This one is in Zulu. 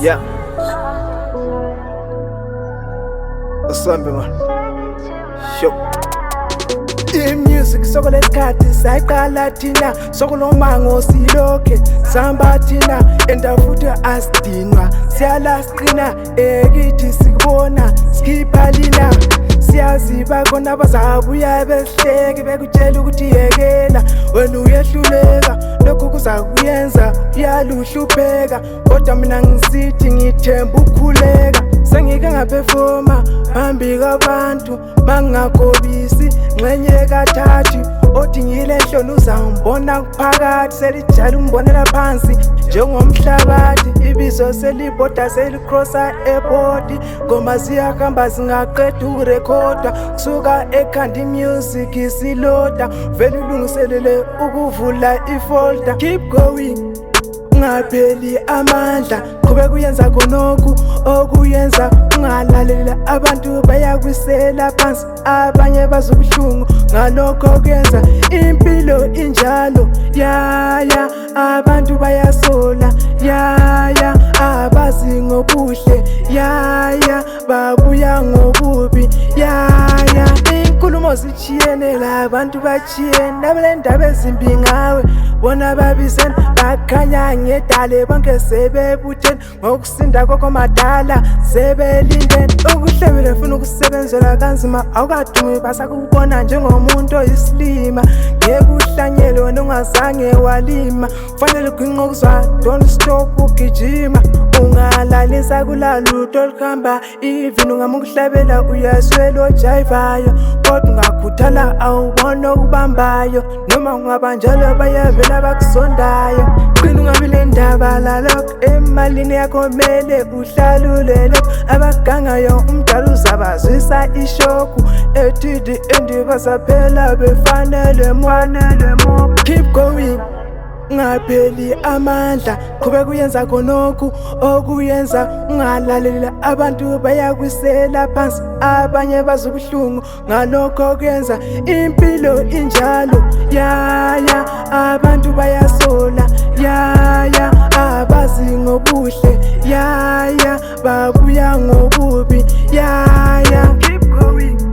Yeah. Asambe man. Sho. I-music sokulesikhathi sayiqala thina sokulomango silokhe sihamba thina enda futhi asidinwa siyala siqina ekithi sikubona sikhipha lina siyaziba khona bazabuya besihleke bekutshela ukuthi yekela wena uyehluleka lokhu kuza kuyenza uyaluhlupheka kodwa mina ngisithi ngithemba ukukhuleka sengike ngaphefoma phambi kwabantu mangakobisi ngxenye kathathu othi ngilehlona uzangibona kuphakathi selijala ungibonela phansi njengomhlabathi ibizo selibhoda selicrossa ebhodi ngoma ziyahamba zingaqeda ukurekhodwa kusuka ekhanda imusic isiloda vele ulungiselele ukuvula ifolder keep going ungapheli amandla qhubeka uyenza khonokhu okuyenza ungalalela abantu bayakwisela phansi abanye bazobuhlungu ngalokho kuyenza impilo injalo yaya abantu bayasola yaya abazi ngobuhle yaya babuya ngobubi yaya inkulumo zichiyene labantu bachiyene nabale ndaba ezimbi ngawe bona babizeni bakhanya ngedale bonke sebebutheni ngokusinda kokomadala sebelindeni ukuhlebele funa ukusebenzela kanzima awukadumi basakubona njengomuntu oyisilima ngekuhlanyele wena ungazange walima kufanele gwinqa ukuzwa don't stop ugijima ungalalisa kulalutho oluhamba even ungama ukuhlabela uyaswela ojayivayo kodwa ungakhuthala awubona okubambayo noma ungabanjalo bayavela bakusondayo qina ungabile ndaba lalokho emalini yakho mele uhlalule lokho abagangayo umdala uzabazwisa ishoku ethidi endibasaphela befanele mwanele mo keep going ungapheli amandla qhubeka uyenza khonokhu okuyenza ungalalela abantu bayakwisela phansi abanye bazobuhlungu ngalokho kuyenza impilo injalo yaya abantu bayasola yaya abazi ngobuhle yaya babuya ngobubi yaya keep going